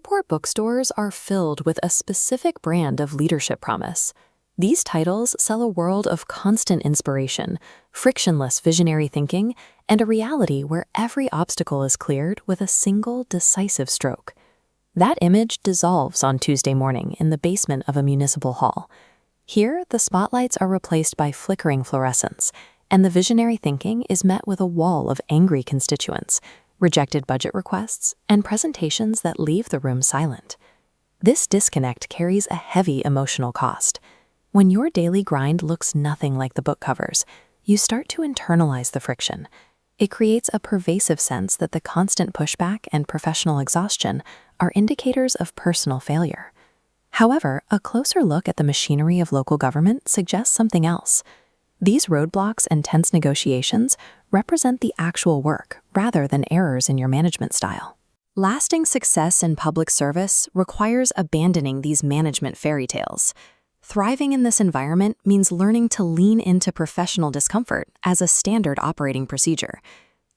Airport bookstores are filled with a specific brand of leadership promise. These titles sell a world of constant inspiration, frictionless visionary thinking, and a reality where every obstacle is cleared with a single decisive stroke. That image dissolves on Tuesday morning in the basement of a municipal hall. Here, the spotlights are replaced by flickering fluorescents, and the visionary thinking is met with a wall of angry constituents, rejected budget requests, and presentations that leave the room silent. This disconnect carries a heavy emotional cost. When your daily grind looks nothing like the book covers, you start to internalize the friction. It creates a pervasive sense that the constant pushback and professional exhaustion are indicators of personal failure. However, a closer look at the machinery of local government suggests something else. These roadblocks and tense negotiations represent the actual work rather than errors in your management style. Lasting success in public service requires abandoning these management fairy tales. Thriving in this environment means learning to lean into professional discomfort as a standard operating procedure.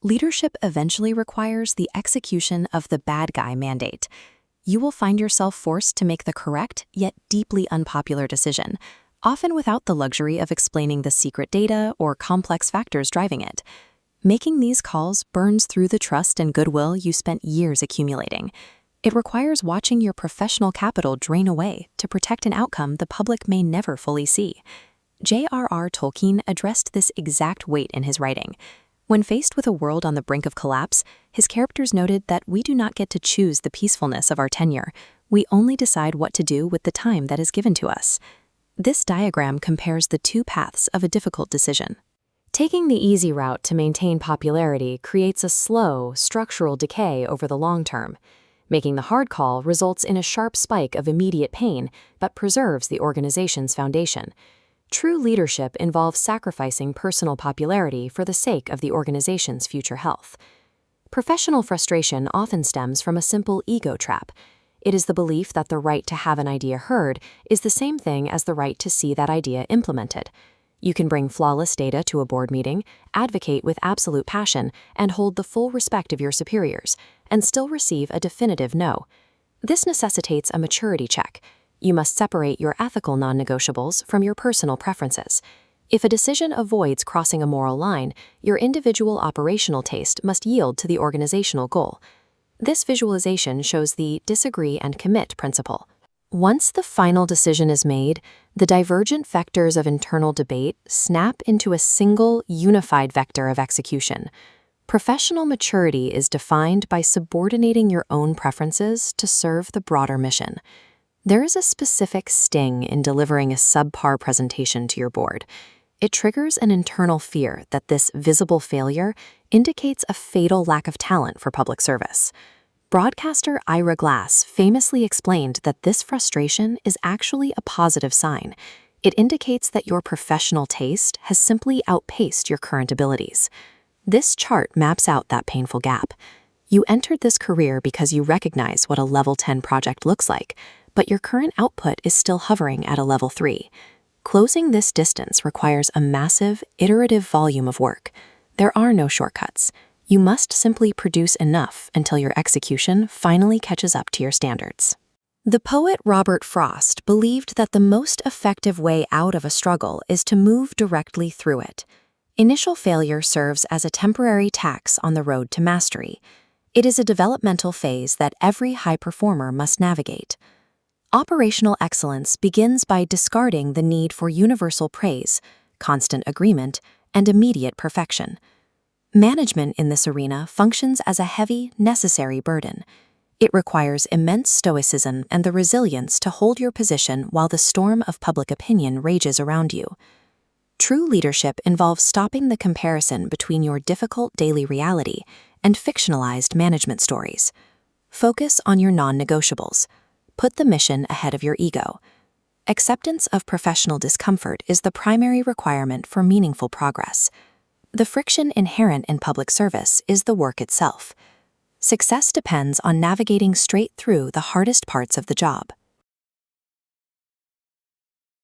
Leadership eventually requires the execution of the bad guy mandate. You will find yourself forced to make the correct yet deeply unpopular decision, often without the luxury of explaining the secret data or complex factors driving it. Making these calls burns through the trust and goodwill you spent years accumulating. It requires watching your professional capital drain away to protect an outcome the public may never fully see. J.R.R. Tolkien addressed this exact weight in his writing. When faced with a world on the brink of collapse, his characters noted that we do not get to choose the peacefulness of our tenure. We only decide what to do with the time that is given to us. This diagram compares the two paths of a difficult decision. Taking the easy route to maintain popularity creates a slow, structural decay over the long term. Making the hard call results in a sharp spike of immediate pain, but preserves the organization's foundation. True leadership involves sacrificing personal popularity for the sake of the organization's future health. Professional frustration often stems from a simple ego trap. It is the belief that the right to have an idea heard is the same thing as the right to see that idea implemented. You can bring flawless data to a board meeting, advocate with absolute passion, and hold the full respect of your superiors, and still receive a definitive no. This necessitates a maturity check. You must separate your ethical non-negotiables from your personal preferences. If a decision avoids crossing a moral line, your individual operational taste must yield to the organizational goal. This visualization shows the disagree and commit principle. Once the final decision is made, the divergent vectors of internal debate snap into a single, unified vector of execution. Professional maturity is defined by subordinating your own preferences to serve the broader mission. There is a specific sting in delivering a subpar presentation to your board. It triggers an internal fear that this visible failure indicates a fatal lack of talent for public service. Broadcaster Ira Glass famously explained that this frustration is actually a positive sign. It indicates that your professional taste has simply outpaced your current abilities. This chart maps out that painful gap. You entered this career because you recognize what a level 10 project looks like, but your current output is still hovering at a level 3. Closing this distance requires a massive, iterative volume of work. There are no shortcuts. You must simply produce enough until your execution finally catches up to your standards. The poet Robert Frost believed that the most effective way out of a struggle is to move directly through it. Initial failure serves as a temporary tax on the road to mastery. It is a developmental phase that every high performer must navigate. Operational excellence begins by discarding the need for universal praise, constant agreement, and immediate perfection. Management in this arena functions as a heavy, necessary burden. It requires immense stoicism and the resilience to hold your position while the storm of public opinion rages around you. True leadership involves stopping the comparison between your difficult daily reality and fictionalized management stories. Focus on your non-negotiables. Put the mission ahead of your ego. Acceptance of professional discomfort is the primary requirement for meaningful progress. The friction inherent in public service is the work itself. Success depends on navigating straight through the hardest parts of the job.